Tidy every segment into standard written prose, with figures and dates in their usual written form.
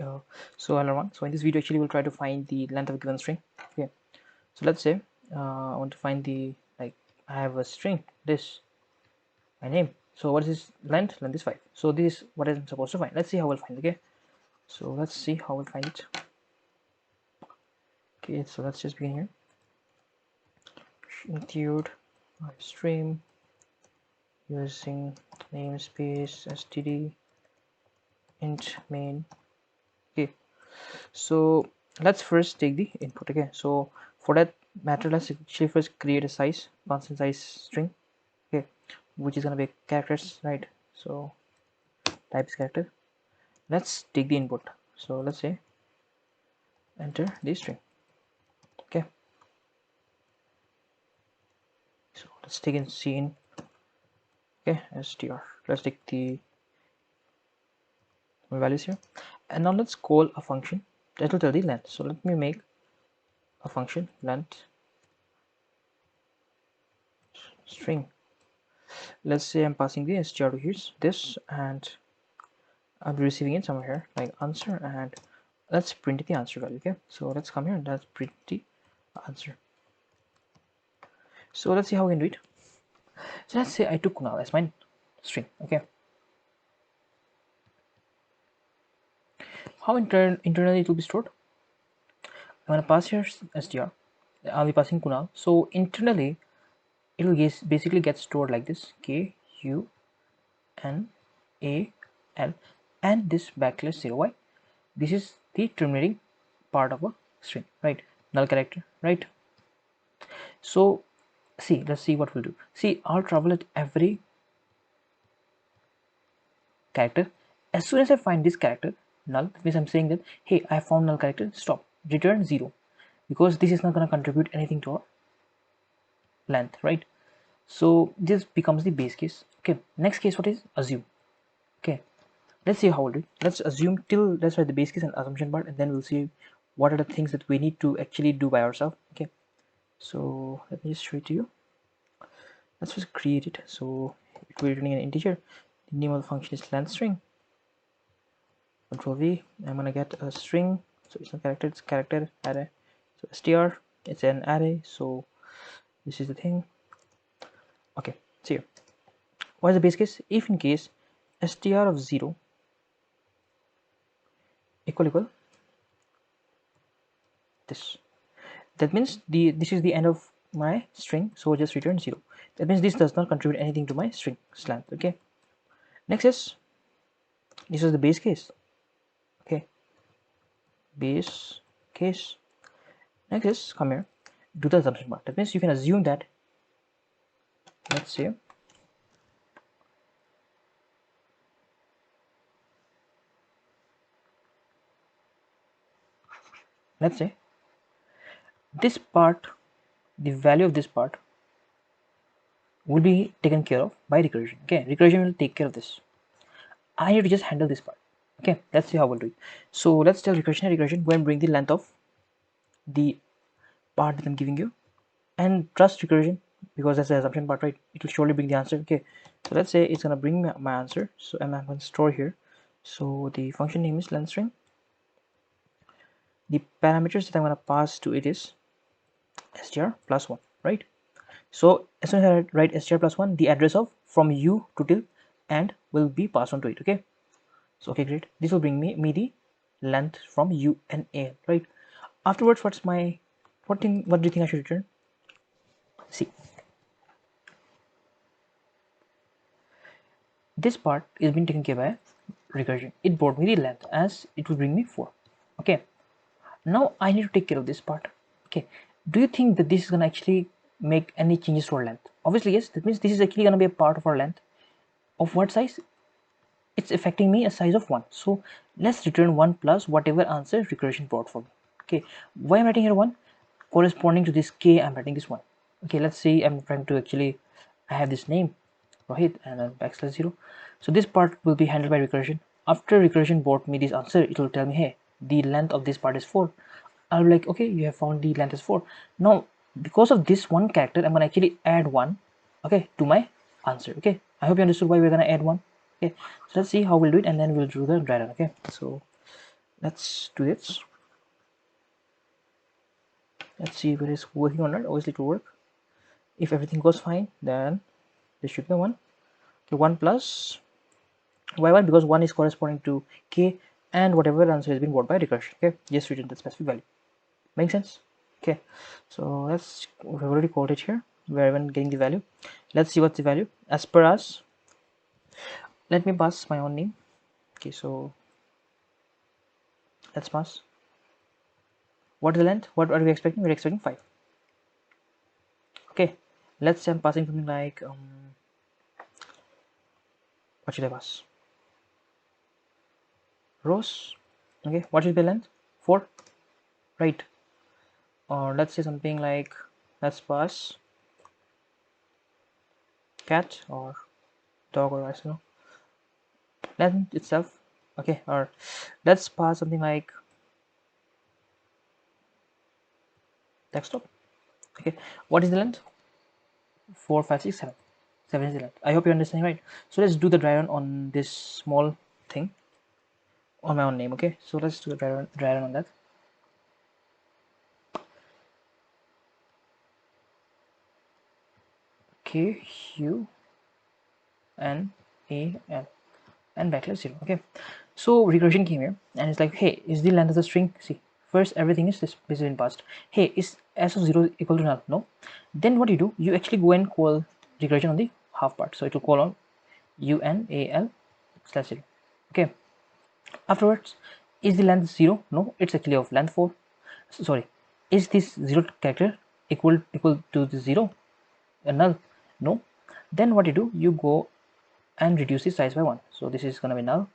uh, so hello everyone. So in this video actually we'll try to find the length of a given string. Okay, so let's say I want to find the, like, I have a string, this my name. So what is this length? Length is 5. So this is what I'm supposed to find. Let's see how we'll find it. Okay, so let's see how we'll find it. Okay, so let's just begin here. Include my stream using namespace std int main. Okay, so let's first take the input. Okay, so for that matter, let's actually first create a size, constant size string. Okay, which is gonna be characters, right? So type is character. Let's take the input. So let's say enter the string. Okay, so let's take in scene. Okay, str. Let's take the values here, and now let's call a function that will tell the length. So let me make a function length string. Let's say I'm passing the str to here, this, and I'll be receiving it somewhere here, like answer, and let's print the answer value. Okay, so let's come here and let's print the answer. So let's see how we can do it. So let's say I took Kunal as my string. Okay, how internally it will be stored? I'm gonna pass here str. I'll be passing Kunal. So internally it will basically get stored like this: k u n a l and this \0. Why? This is the terminating part of a string, right? Null character, right? So see, let's see what we'll do. See, I'll travel at every character. As soon as I find this character null, that means I'm saying that, hey, I found null character, stop, return 0, because this is not going to contribute anything to our length, right? So this becomes the base case. Okay, next case, what is assume? Okay, let's see how we'll do it. Let's assume till, let's write the base case and assumption part, and then we'll see what are the things that we need to actually do by ourselves. Okay, so let me just show it to you. Let's just create it. So if we're returning an integer, the name of the function is length string. Control V. I'm gonna get a string. So it's not character, it's character array. So str, it's an array. So this is the thing. Okay, so here, what is the base case? If in case str of 0 equal this, that means this is the end of my string, so just return 0. That means this does not contribute anything to my string length. Okay, next is, this is the base case. Okay, base case. Next is, come here, do the assumption part. That means you can assume that, let's say, this part, the value of this part will be taken care of by recursion. Okay, recursion will take care of this. I need to just handle this part. Okay, let's see how we'll do it. So let's tell recursion, go and bring the length of the part that I'm giving you, and trust recursion, because that's the assumption part, right? It will surely bring the answer. Okay, so let's say it's gonna bring my answer. So I'm going to store here. So the function name is length string. The parameters that I'm gonna pass to it is str plus 1, right? So as soon as I write str plus 1, the address of from u to till and will be passed on to it. Okay, so okay, great. This will bring me the length from u and a, right? Afterwards, what do you think I should return? See, this part is being taken care by recursion. It brought me the length as it will bring me 4. Okay, now I need to take care of this part. Okay, do you think that this is gonna actually make any changes to our length? Obviously yes. That means this is actually gonna be a part of our length. Of what size? It's affecting me a size of 1. So let's return 1 plus whatever answer recursion brought for me. Okay, why I'm writing here 1? Corresponding to this k, I'm writing this 1. Okay, let's say I'm trying to actually, I have this name Rohit and then \0. So this part will be handled by recursion. After recursion brought me this answer, it will tell me, hey, the length of this part is 4. I'll be like, okay, you have found the length is 4. Now because of this one character, I'm gonna actually add 1, okay, to my answer. Okay, I hope you understood why we're gonna add 1. Okay, so let's see how we'll do it, and then we'll do the dry run. Okay, so Let's do this. Let's see if it is working or not. Obviously it will work. If everything goes fine, then this should be 1. Okay, 1 plus y1, because 1 is corresponding to k, and whatever answer has been brought by recursion. Okay, just return the specific value. Make sense? Okay, so let's, we've already called it here. We're even getting the value. Let's see what's the value as per us. Let me pass my own name. Okay, so let's pass. What is the length? What are we expecting? We're expecting 5. Okay, let's say I'm passing something like what should I pass? Rows. Okay, what should be the length? 4, right? Or let's say something like, let's pass cat or dog, or I don't know, length itself. Okay, or let's pass something like desktop. Okay, what is the length? 4, 5, 6, 7. 7 is the length. I hope you're understanding, right? So let's do the dry run on this small thing on my own name. Okay, so let's do the dry run on that. K U N A L and backslash 0. Okay, so recursion came here and it's like, hey, is the length of the string? See, first everything is this is in past. Hey, is s of 0 equal to null? No. Then what you do, you actually go and call recursion on the half part, so it will call on unal/0. Okay, afterwards, is the length 0? No, it's actually of length 4. So, sorry, is this 0 character equal to the 0, a null? No. Then what you do, you go and reduce the size by 1. So this is gonna be null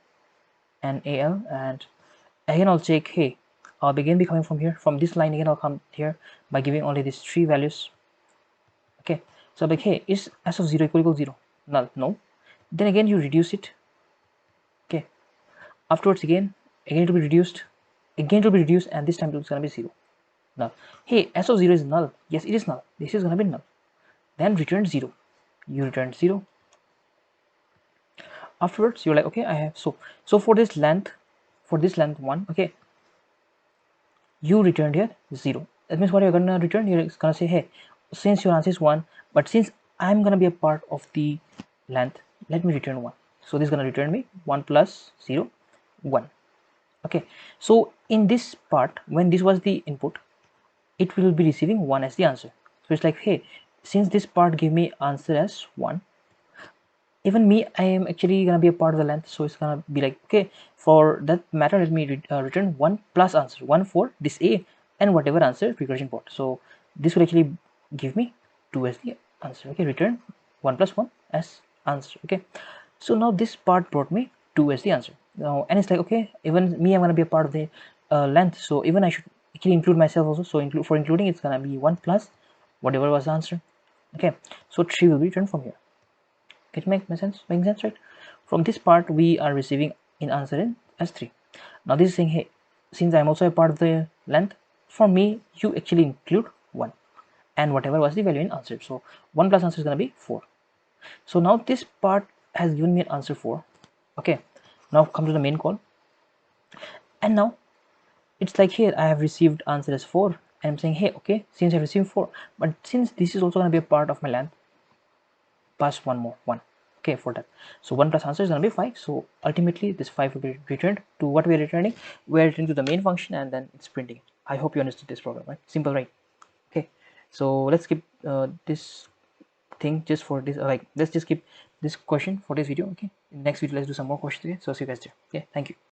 and al, and again I'll check, hey, I'll again be coming from here, from this line again I'll come here by giving only these 3 values. Okay, so like, hey, is s of 0 equal to 0? Null? No. Then again you reduce it. Okay, afterwards again it will be reduced, again it will be reduced, and this time it's gonna be 0. Null. Hey, s of 0 is null. Yes, it is null. This is gonna be null. Then return 0. You return 0. Afterwards you're like, okay, I have so for this length 1, okay, you returned here 0. That means what you're gonna return, you're gonna say, hey, since your answer is 1, but since I'm gonna be a part of the length, let me return 1. So this is gonna return me 1 plus 0, 1. Okay, so in this part, when this was the input, it will be receiving 1 as the answer. So it's like, hey, since this part gave me answer as 1, even me, I am actually gonna be a part of the length, so it's gonna be like, okay, for that matter, let me return 1 plus answer, 1 for this a, and whatever answer recursion brought. So this will actually give me 2 as the answer. Okay, return 1 plus 1 as answer. Okay, so now this part brought me 2 as the answer. Now, and it's like, okay, even me, I'm gonna be a part of the length, so even I should actually include myself also. So for including, it's gonna be 1 plus whatever was the answer. Okay, so 3 will be returned from here. It makes sense, right? From this part we are receiving in answer in as 3. Now this is saying, hey, since I'm also a part of the length, for me you actually include 1 and whatever was the value in answer. So 1 plus answer is going to be 4. So now this part has given me an answer 4. Okay, now come to the main call, and now it's like, here I have received answer as 4, and I'm saying, hey, okay, since I received 4, but since this is also going to be a part of my length, pass one more 1. Okay, for that, so 1 plus answer is going to be 5. So ultimately this 5 will be returned to what we are returning. We are returning to the main function, and then it's printing it. I hope you understood this program, right? Simple, right? Okay, so let's keep this thing just for this, like, let's just keep this question for this video. Okay, in the next video let's do some more questions. Okay, so see you guys there. Okay, thank you.